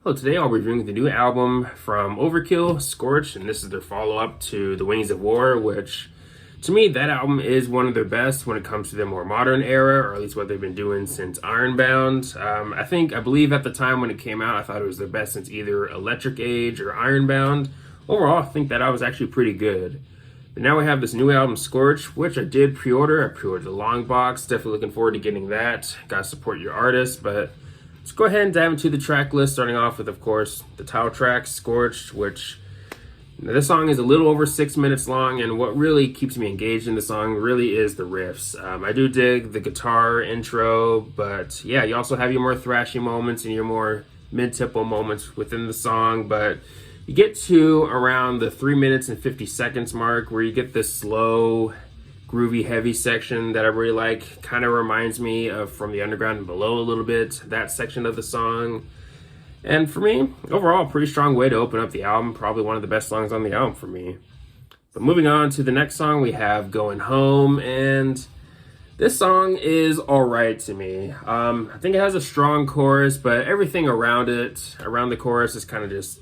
Hello, today I'll be reviewing the new album from Overkill, Scorched, and this is their follow-up to The Wings of War, which, to me, that album is one of their best when it comes to the more modern era, or at least what they've been doing since Ironbound. I believe at the time when it came out, I thought it was their best since either Electric Age or Ironbound. Overall, I think that album was actually pretty good. But now we have this new album, Scorch, which I did pre-order. I pre-ordered the long box. Definitely looking forward to getting that. Gotta support your artist, but let's go ahead and dive into the track list, starting off with, of course, the title track, Scorched, which this song is a little over 6 minutes long, and what really keeps me engaged in the song really is the riffs. I do dig the guitar intro, but yeah, you also have your more thrashy moments and your more mid-tempo moments within the song, but you get to around the 3 minutes and 50 seconds mark where you get this slow, groovy, heavy section that I really like. Kind of reminds me of From the Underground and Below a little bit, that section of the song. And for me, overall, a pretty strong way to open up the album. Probably one of the best songs on the album for me. But moving on to the next song, we have Going Home, and this song is alright to me. I think it has a strong chorus, but everything around the chorus is kind of just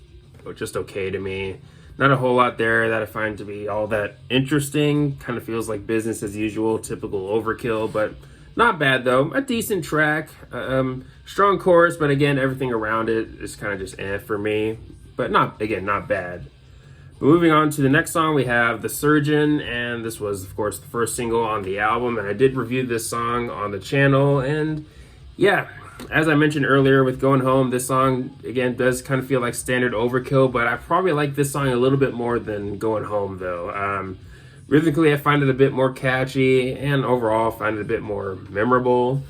okay to me. Not a whole lot there that I find to be all that interesting. Kind of feels like business as usual, typical Overkill, but not bad though. A decent track, strong chorus, but again, everything around it is kind of just for me. But not bad. But moving on to the next song, we have The Surgeon, and this was, of course, the first single on the album, and I did review this song on the channel, and yeah, as I mentioned earlier with Going Home, this song, again, does kind of feel like standard Overkill, but I probably like this song a little bit more than Going Home, though. Rhythmically, I find it a bit more catchy, and overall, I find it a bit more memorable.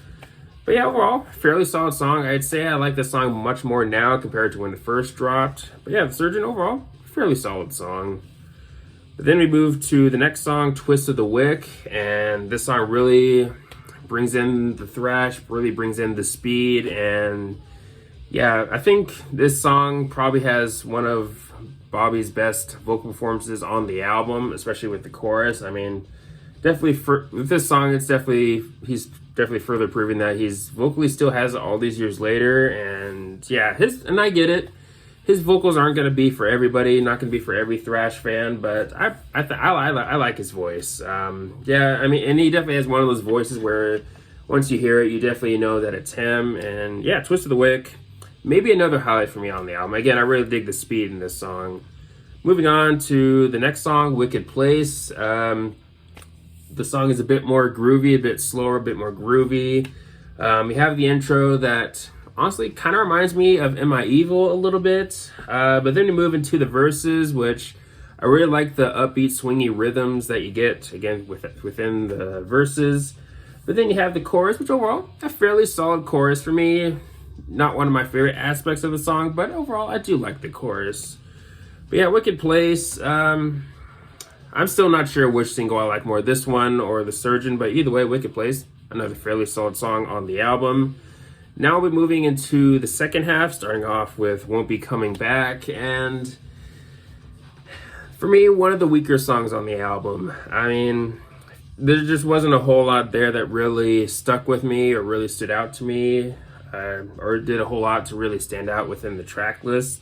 But yeah, overall, fairly solid song. I'd say I like this song much more now compared to when it first dropped. But yeah, The Surgeon, overall, fairly solid song. But then we move to the next song, Twist of the Wick, and this song really brings in the thrash, really brings in the speed, and yeah, I think this song probably has one of Bobby's best vocal performances on the album, especially with the chorus. I mean, definitely with this song, he's definitely further proving that he's vocally still has it all these years later, and yeah, and I get it. His vocals aren't going to be for everybody, not going to be for every thrash fan, but I like his voice. Yeah, I mean, and he definitely has one of those voices where once you hear it, you definitely know that it's him. And yeah, Twist of the Wick, maybe another highlight for me on the album. Again, I really dig the speed in this song. Moving on to the next song, Wicked Place. The song is a bit more groovy, a bit slower, a bit more groovy. You have the intro that honestly kind of reminds me of Am I Evil a little bit, but then you move into the verses, which I really like the upbeat swingy rhythms that you get again within the verses. But then you have the chorus, which overall a fairly solid chorus for me. Not one of my favorite aspects of the song, but overall I do like the chorus. But yeah, Wicked Place, I'm still not sure which single I like more, this one or The Surgeon, but either way, Wicked Place, another fairly solid song on the album. Now we're moving into the second half, starting off with Won't Be Coming Back, and for me, one of the weaker songs on the album. I mean, there just wasn't a whole lot there that really stuck with me or really stood out to me, or did a whole lot to really stand out within the track list.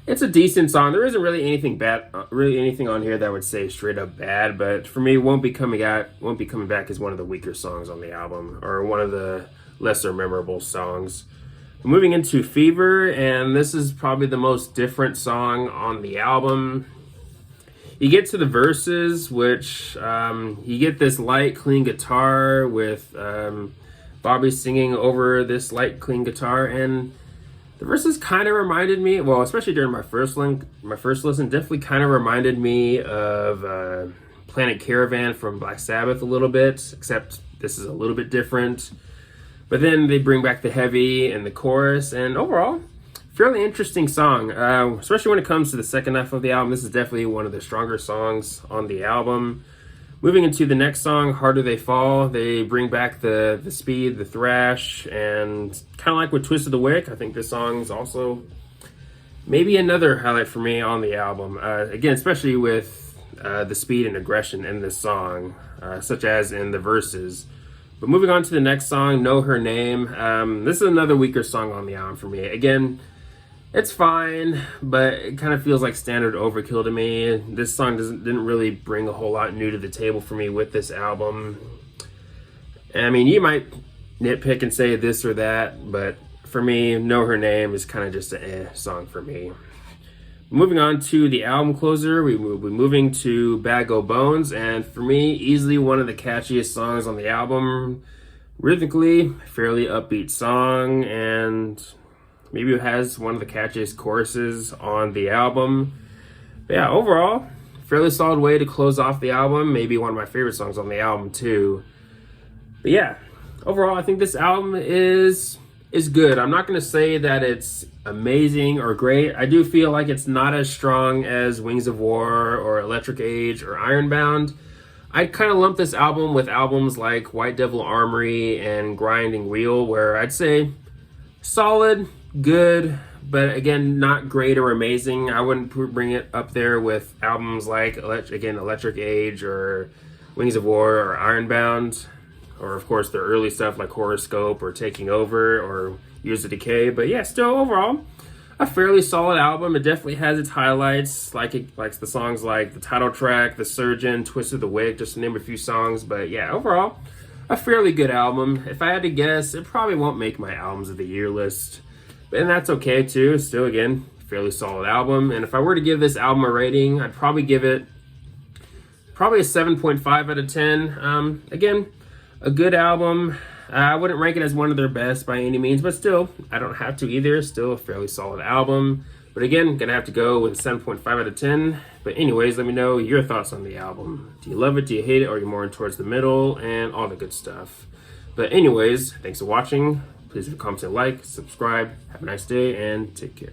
It's a decent song. There isn't really anything on here that I would say straight up bad, but for me, Won't Be Coming Back is one of the weaker songs on the album, or one of the lesser memorable songs. Moving into Fever, and this is probably the most different song on the album. You get to the verses, which you get this light, clean guitar with Bobby singing over this light, clean guitar, and the verses kind of reminded me, well, especially during my first listen, definitely kind of reminded me of Planet Caravan from Black Sabbath a little bit, except this is a little bit different. But then they bring back the heavy and the chorus, and overall, fairly interesting song, especially when it comes to the second half of the album. This is definitely one of the stronger songs on the album. Moving into the next song, Harder They Fall, they bring back the speed, the thrash, and kind of like with Twist of the Wick, I think this song is also maybe another highlight for me on the album. Again, especially with the speed and aggression in this song, such as in the verses. But moving on to the next song, Know Her Name. This is another weaker song on the album for me. Again, It's fine, but it kind of feels like standard Overkill to me. This song didn't really bring a whole lot new to the table for me with this album. I mean, you might nitpick and say this or that, but for me, Know Her Name is kind of just an song for me. Moving on to the album closer, we'll be moving to Bad Go Bones, and for me, easily one of the catchiest songs on the album. Rhythmically, fairly upbeat song, and maybe it has one of the catchiest choruses on the album. But yeah, overall, fairly solid way to close off the album. Maybe one of my favorite songs on the album too. But yeah, overall, I think this album is good. I'm not going to say that it's amazing or great. I do feel like it's not as strong as Wings of War or Electric Age or Ironbound. I kind of lump this album with albums like White Devil Armory and Grinding Wheel, where I'd say solid, good, but again, not great or amazing. I wouldn't bring it up there with albums like, Electric Age or Wings of War or Ironbound, or of course the early stuff like Horoscope or Taking Over or Years of Decay. But yeah, still overall, a fairly solid album. It definitely has its highlights, like the songs like the title track, The Surgeon, Twisted the Wick, just to name a few songs. But yeah, overall, a fairly good album. If I had to guess, it probably won't make my albums of the year list, and that's okay too. Still, again, fairly solid album. And if I were to give this album a rating, I'd probably give it a 7.5 out of 10. Again, a good album. I wouldn't rank it as one of their best by any means, but still, I don't have to either. Still a fairly solid album. But again, gonna have to go with 7.5 out of 10. But anyways, let me know your thoughts on the album. Do you love it? Do you hate it? Or are you more towards the middle? And all the good stuff. But anyways, thanks for watching. Please leave a comment and like, subscribe. Have a nice day, and take care.